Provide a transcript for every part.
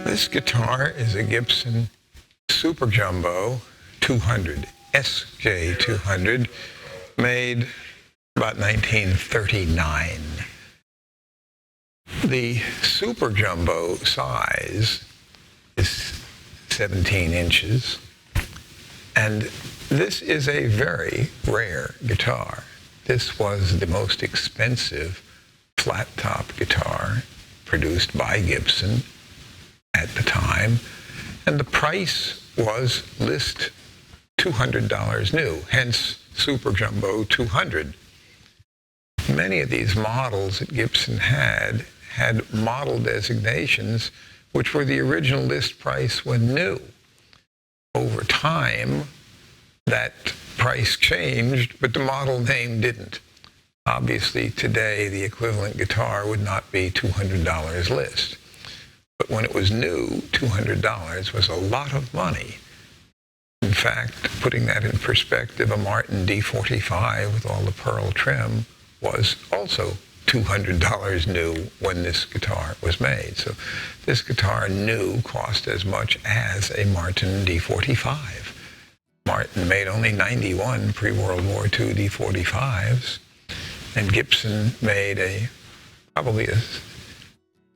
This guitar is a Gibson Super Jumbo 200, SJ-200, made about 1939. The Super Jumbo size is 17 inches, and this is a very rare guitar. This was the most expensive flat-top guitar produced by Gibson at the time, and the price was list $200 new, hence Super Jumbo 200. Many of these models that Gibson had model designations which were the original list price when new. Over time, that price changed, but the model name didn't. Obviously, today, the equivalent guitar would not be $200 list. But when it was new, $200 was a lot of money. In fact, putting that in perspective, a Martin D45 with all the pearl trim was also $200 new when this guitar was made. So this guitar new cost as much as a Martin D45. Martin made only 91 pre-World War II D45s, and Gibson made probably a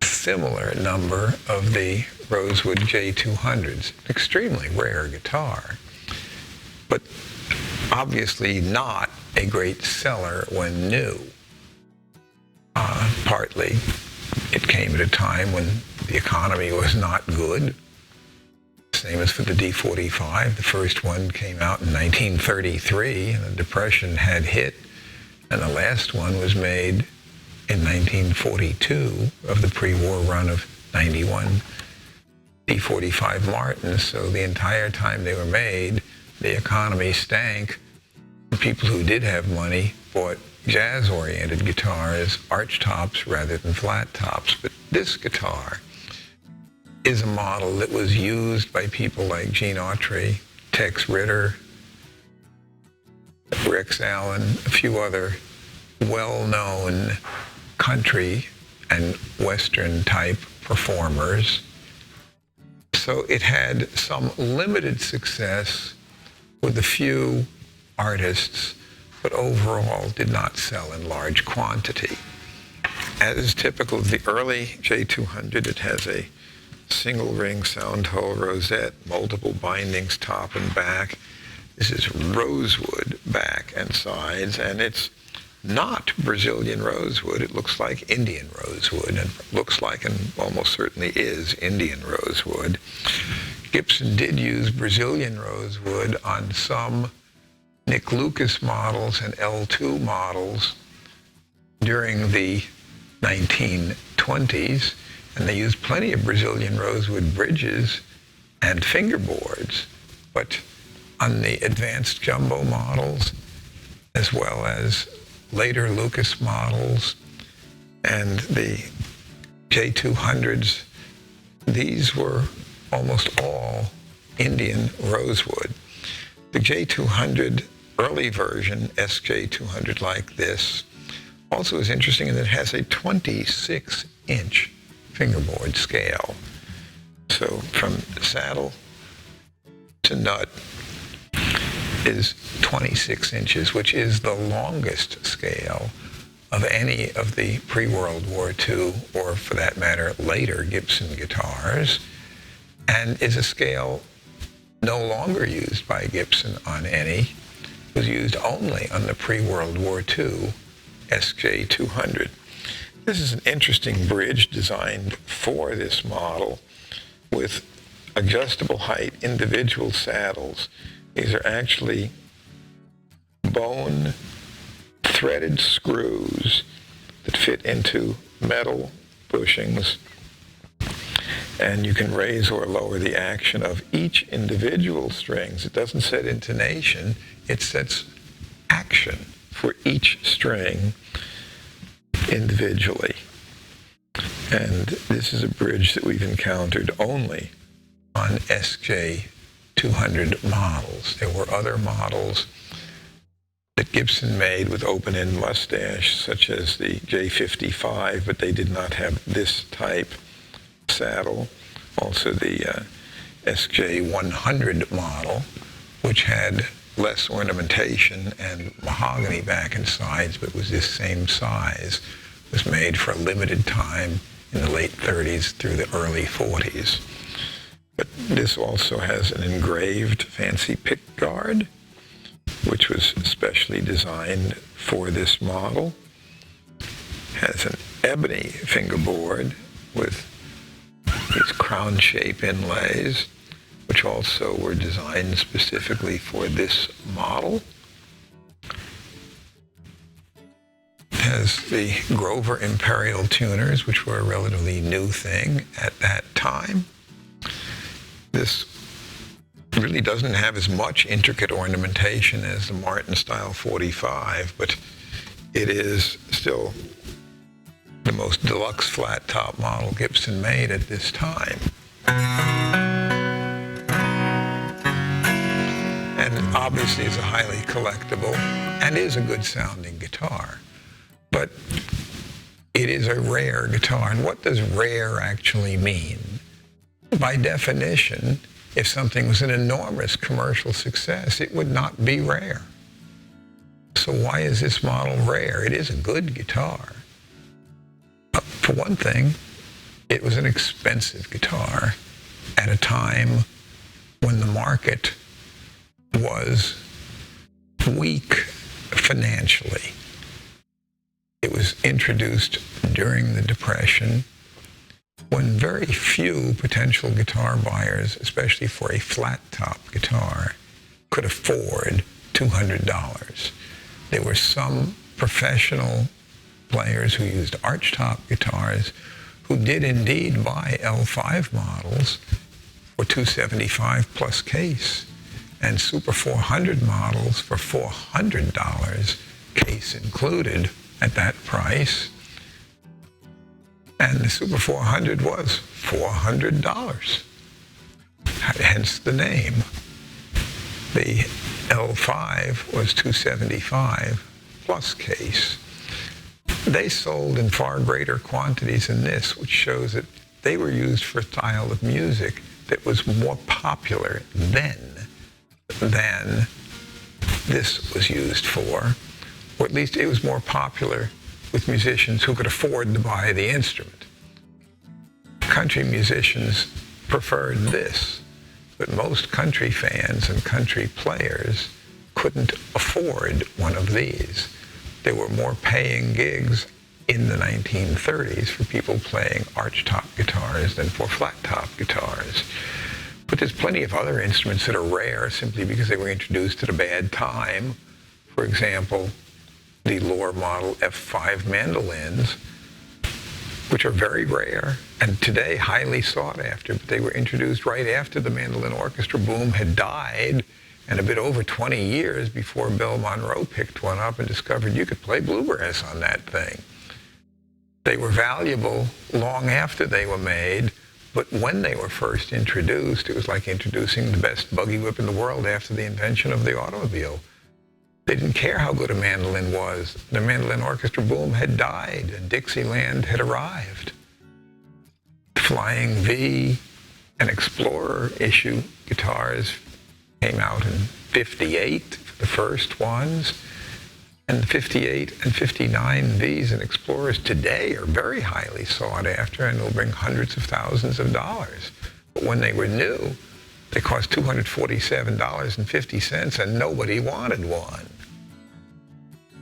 similar number of the Rosewood J-200s. Extremely rare guitar, but obviously not a great seller when new. Partly, it came at a time when the economy was not good. Same as for the D45. The first one came out in 1933, and the Depression had hit, and the last one was made in 1942 of the pre-war run of 91 D45 Martins. So the entire time they were made, the economy stank. The people who did have money bought jazz-oriented guitars, arch tops rather than flat tops. But this guitar is a model that was used by people like Gene Autry, Tex Ritter, Rex Allen, a few other well-known country and Western type performers. So it had some limited success with a few artists, but overall did not sell in large quantity. As is typical of the early J-200, it has a single ring sound hole rosette, multiple bindings top and back. This is rosewood back and sides, and it's not Brazilian rosewood. It looks like Indian rosewood, and looks like and almost certainly is Indian rosewood. Gibson did use Brazilian rosewood on some Nick Lucas models and L2 models during the 1920s, and they used plenty of Brazilian rosewood bridges and fingerboards. But on the advanced jumbo models, as well as later Lucas models and the J-200s, these were almost all Indian rosewood. The J-200 early version, SJ-200 like this, also is interesting in that it has a 26-inch fingerboard scale. So from saddle to nut is 26 inches, which is the longest scale of any of the pre-World War II, or for that matter, later Gibson guitars, and is a scale no longer used by Gibson on any. It was used only on the pre-World War II SJ-200. This is an interesting bridge designed for this model with adjustable height individual saddles. These are actually bone threaded screws that fit into metal bushings, and you can raise or lower the action of each individual strings. It doesn't set intonation, it sets action for each string individually. And this is a bridge that we've encountered only on SJ-200 models. There were other models that Gibson made with open-end mustache, such as the J-55, but they did not have this type saddle. also the J-200 model, which had less ornamentation and mahogany back and sides, but was this same size. It was made for a limited time in the late 30s through the early 40s. But this also has an engraved fancy pick guard, which was specially designed for this model. Has an ebony fingerboard with these crown shape inlays, which also were designed specifically for this model. Has the Grover Imperial tuners, which were a relatively new thing at that time. This really doesn't have as much intricate ornamentation as the Martin Style 45, but it is still the most deluxe flat top model Gibson made at this time. And obviously is a highly collectible and is a good sounding guitar. But it is a rare guitar. And what does rare actually mean? By definition, if something was an enormous commercial success, it would not be rare. So why is this model rare? It is a good guitar. For one thing, it was an expensive guitar at a time when the market was weak financially. It was introduced during the Depression, when very few potential guitar buyers, especially for a flat-top guitar, could afford $200. There were some professional players who used archtop guitars who did indeed buy L5 models for $275 plus case, and Super 400 models for $400, case included, at that price. And the Super 400 was $400, hence the name. The L5 was $275 plus case. They sold in far greater quantities than this, which shows that they were used for a style of music that was more popular then than this was used for, or at least it was more popular with musicians who could afford to buy the instrument. Country musicians preferred this, but most country fans and country players couldn't afford one of these. There were more paying gigs in the 1930s for people playing archtop guitars than for flat-top guitars. But there's plenty of other instruments that are rare simply because they were introduced at a bad time. For example, the lower model F5 mandolins, which are very rare and today highly sought after, but they were introduced right after the mandolin orchestra boom had died, and a bit over 20 years before Bill Monroe picked one up and discovered you could play bluegrass on that thing. They were valuable long after they were made, but when they were first introduced, it was like introducing the best buggy whip in the world after the invention of the automobile. They didn't care how good a mandolin was. The mandolin orchestra boom had died and Dixieland had arrived. Flying V and Explorer issue guitars came out in '58, the first ones. And the 58 and 59 Vs and Explorers today are very highly sought after and will bring hundreds of thousands of dollars. But when they were new, they cost $247.50 and nobody wanted one.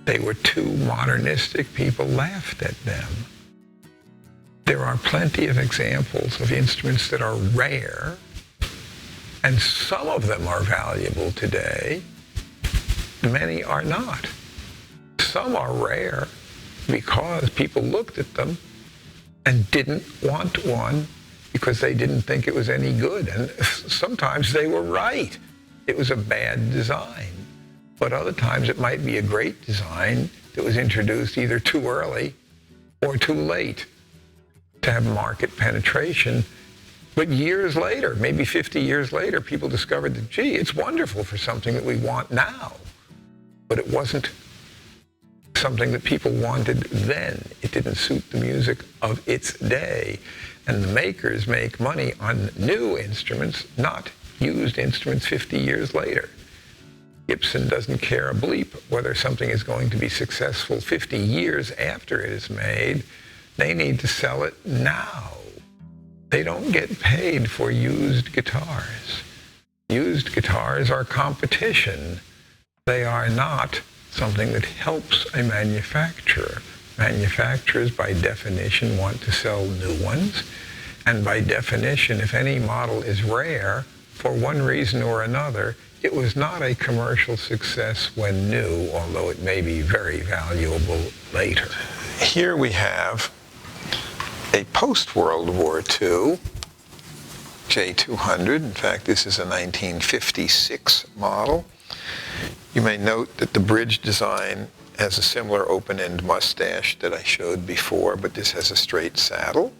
They were too modernistic. People laughed at them. There are plenty of examples of instruments that are rare, and some of them are valuable today. Many are not. Some are rare because people looked at them and didn't want one because they didn't think it was any good. And sometimes they were right. It was a bad design. But other times it might be a great design that was introduced either too early or too late to have market penetration. But years later, maybe 50 years later, people discovered that, gee, it's wonderful for something that we want now. But it wasn't something that people wanted then. It didn't suit the music of its day. And the makers make money on new instruments, not used instruments 50 years later. Gibson doesn't care a bleep whether something is going to be successful 50 years after it is made. They need to sell it now. They don't get paid for used guitars. Used guitars are competition. They are not something that helps a manufacturer. Manufacturers, by definition, want to sell new ones. And by definition, if any model is rare, for one reason or another, it was not a commercial success when new, although it may be very valuable later. Here we have a post-World War II J-200. In fact, this is a 1956 model. You may note that the bridge design has a similar open-end mustache that I showed before, but this has a straight saddle.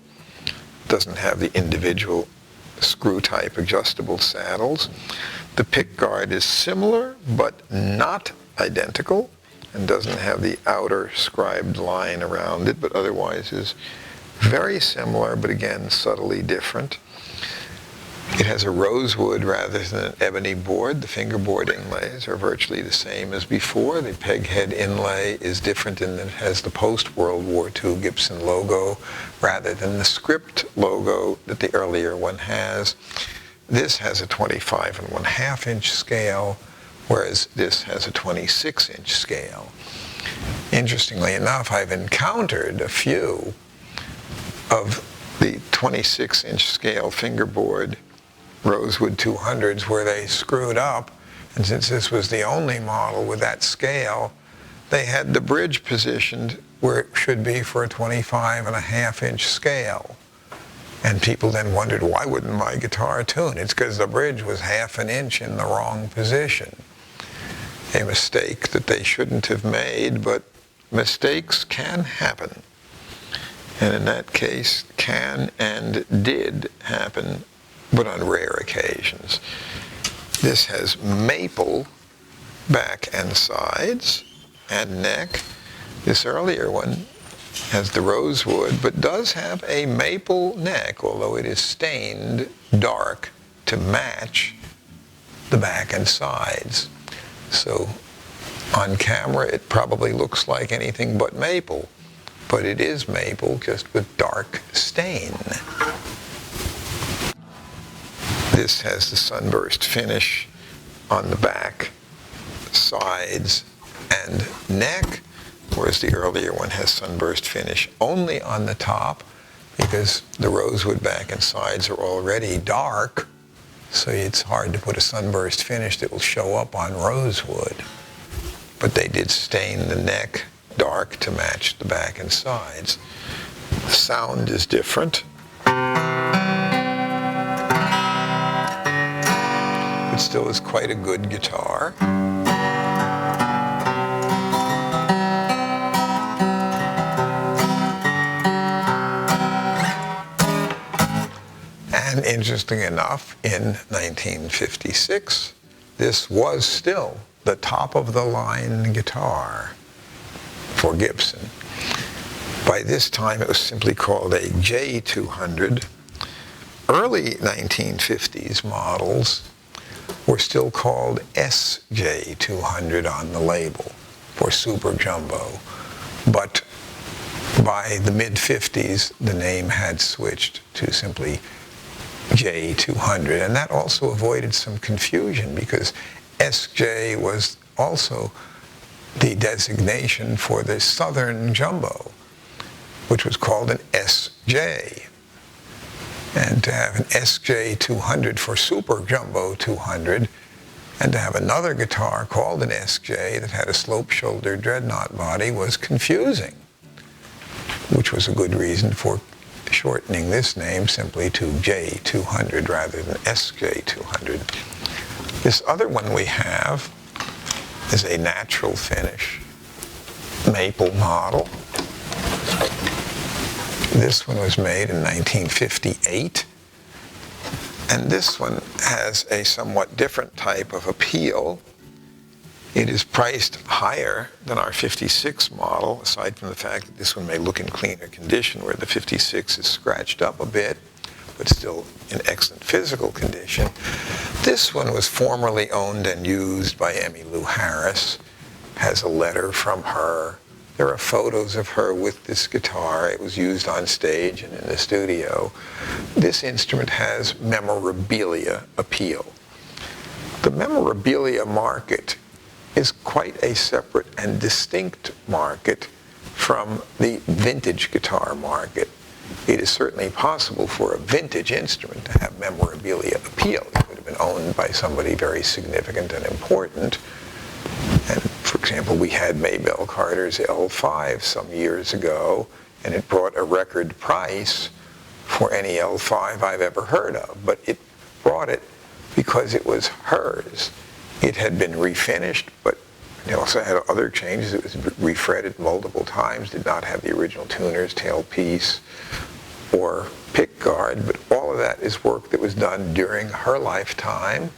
It doesn't have the individual screw-type adjustable saddles. The pickguard is similar, but not identical, and doesn't have the outer scribed line around it, but otherwise is very similar, but again, subtly different. It has a rosewood rather than an ebony board. The fingerboard inlays are virtually the same as before. The peghead inlay is different in that it has the post-World War II Gibson logo rather than the script logo that the earlier one has. This has a 25.5-inch scale, whereas this has a 26-inch scale. Interestingly enough, I've encountered a few of the 26-inch scale fingerboard Rosewood 200s where they screwed up, and since this was the only model with that scale, they had the bridge positioned where it should be for a 25.5-inch scale. And people then wondered, why wouldn't my guitar tune? It's because the bridge was 1/2 inch in the wrong position. A mistake that they shouldn't have made, but mistakes can happen. And in that case, can and did happen, but on rare occasions. This has maple back and sides and neck. This earlier one has the rosewood, but does have a maple neck, although it is stained dark to match the back and sides. So on camera, it probably looks like anything but maple, but it is maple, just with dark stain. This has the sunburst finish on the back, sides, and neck, whereas the earlier one has sunburst finish only on the top because the rosewood back and sides are already dark, so it's hard to put a sunburst finish that will show up on rosewood. But they did stain the neck dark to match the back and sides. The sound is different. It still is quite a good guitar. And interesting enough, in 1956, this was still the top-of-the-line guitar for Gibson. By this time, it was simply called a J-200. Early 1950s models were still called SJ-200 on the label for Super Jumbo. But by the mid-50s, the name had switched to simply J-200. And that also avoided some confusion because SJ was also the designation for the Southern Jumbo, which was called an SJ. And to have an SJ-200 for Super Jumbo 200, and to have another guitar called an SJ that had a slope-shoulder dreadnought body was confusing, which was a good reason for shortening this name simply to J-200 rather than SJ-200. This other one we have is a natural finish maple model. This one was made in 1958, and this one has a somewhat different type of appeal. It is priced higher than our 56 model, aside from the fact that this one may look in cleaner condition, where the 56 is scratched up a bit, but still in excellent physical condition. This one was formerly owned and used by Emmylou Harris, has a letter from her. There are photos of her with this guitar. It was used on stage and in the studio. This instrument has memorabilia appeal. The memorabilia market is quite a separate and distinct market from the vintage guitar market. It is certainly possible for a vintage instrument to have memorabilia appeal. It would have been owned by somebody very significant and important. And for example, we had Maybelle Carter's L5 some years ago, and it brought a record price for any L5 I've ever heard of. But it brought it because it was hers. It had been refinished, but it also had other changes. It was refretted multiple times, did not have the original tuner's tailpiece or pick guard, but all of that is work that was done during her lifetime.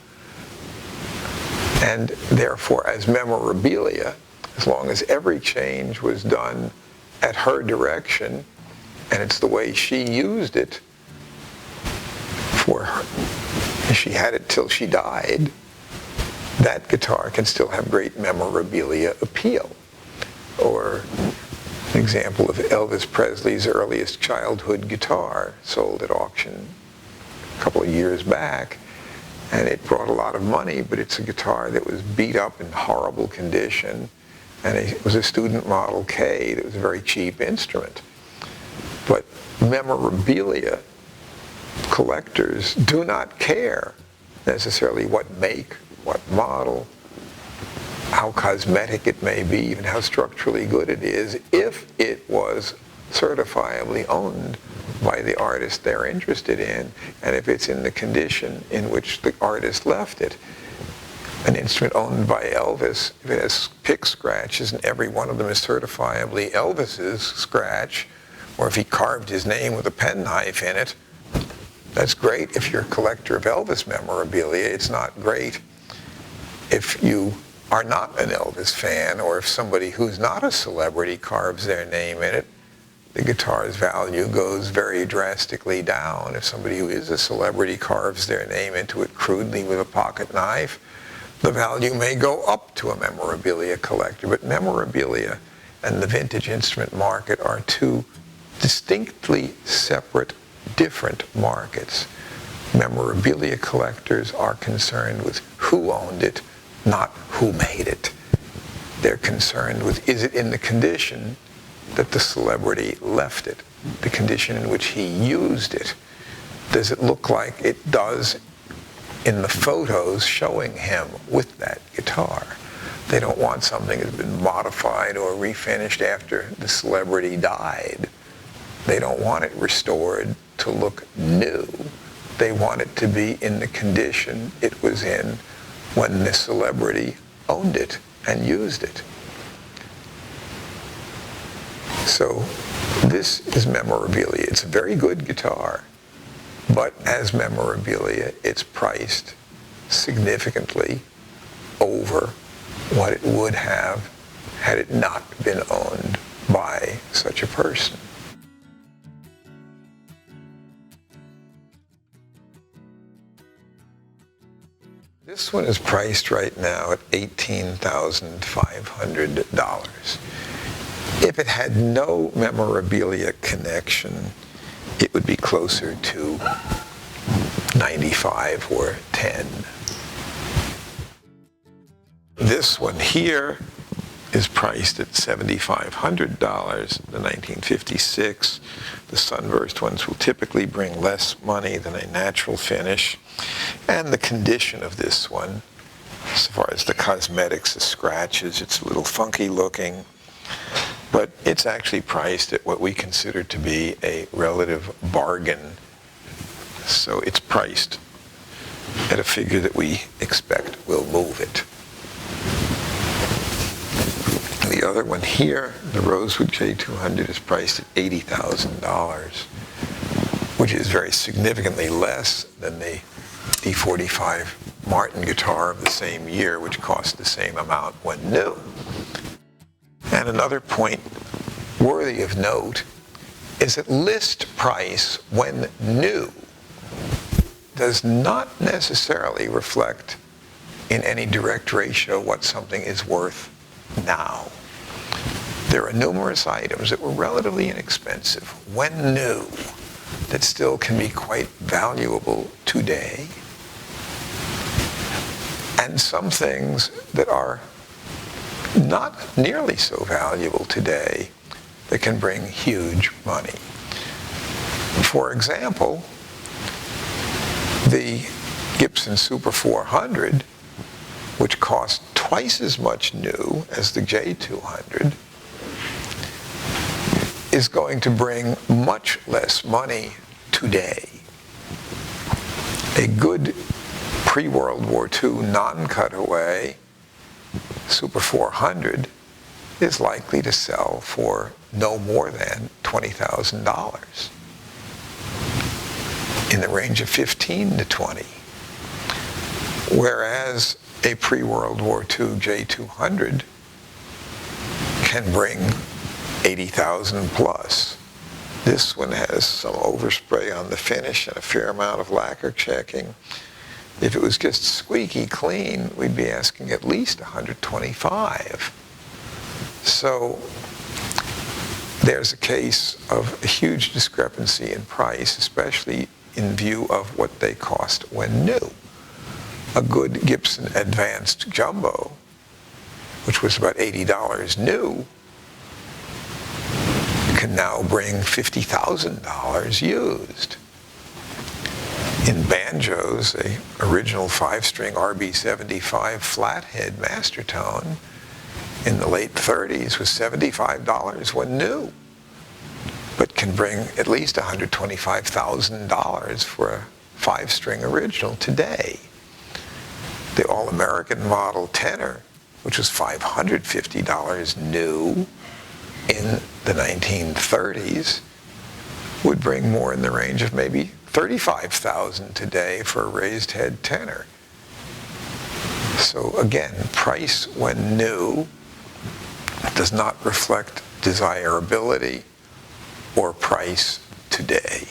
And therefore, as memorabilia, as long as every change was done at her direction, and it's the way she used it for her, she had it till she died, that guitar can still have great memorabilia appeal. Or an example of Elvis Presley's earliest childhood guitar, sold at auction a couple of years back, and it brought a lot of money, but it's a guitar that was beat up in horrible condition, and it was a student Model K that was a very cheap instrument. But memorabilia collectors do not care necessarily what make, what model, how cosmetic it may be, even how structurally good it is, if it was certifiably owned by the artist they're interested in, and if it's in the condition in which the artist left it. An instrument owned by Elvis, if it has pick scratches and every one of them is certifiably Elvis's scratch, or if he carved his name with a penknife in it, that's great if you're a collector of Elvis memorabilia. It's not great if you are not an Elvis fan, or if somebody who's not a celebrity carves their name in it. The guitar's value goes very drastically down. If somebody who is a celebrity carves their name into it crudely with a pocket knife, the value may go up to a memorabilia collector. But memorabilia and the vintage instrument market are two distinctly separate, different markets. Memorabilia collectors are concerned with who owned it, not who made it. They're concerned with, is it in the condition that the celebrity left it, the condition in which he used it? Does it look like it does in the photos showing him with that guitar? They don't want something that's been modified or refinished after the celebrity died. They don't want it restored to look new. They want it to be in the condition it was in when the celebrity owned it and used it. So this is memorabilia. It's a very good guitar, but as memorabilia, it's priced significantly over what it would have had it not been owned by such a person. This one is priced right now at $18,500. If it had no memorabilia connection, it would be closer to $95 or $10. This one here is priced at $7,500, the 1956. The sunburst ones will typically bring less money than a natural finish. And the condition of this one, as far as the cosmetics, the scratches, it's a little funky looking, but it's actually priced at what we consider to be a relative bargain. So it's priced at a figure that we expect will move it. The other one here, the Rosewood J-200, is priced at $80,000, which is very significantly less than the D45 Martin guitar of the same year, which cost the same amount when new. And another point worthy of note is that list price when new does not necessarily reflect in any direct ratio what something is worth now. There are numerous items that were relatively inexpensive when new that still can be quite valuable today, and some things that are not nearly so valuable today that can bring huge money. For example, the Gibson Super 400, which cost twice as much new as the J-200, is going to bring much less money today. A good pre-World War II non-cutaway Super 400 is likely to sell for no more than $20,000, in the range of 15 to 20. Whereas a pre-World War II J-200 can bring 80,000 plus. This one has some overspray on the finish and a fair amount of lacquer checking. If it was just squeaky clean, we'd be asking at least 125. So there's a case of a huge discrepancy in price, especially in view of what they cost when new. A good Gibson Advanced Jumbo, which was about $80 new, can now bring $50,000 used. In banjos, the original 5-string RB75 flathead master tone in the late 30s was $75 when new, but can bring at least $125,000 for a 5-string original today. The All-American Model tenor, which was $550 new in the 1930s, would bring more in the range of maybe $35,000 today for a raised head tenor. So again, price when new does not reflect desirability or price today.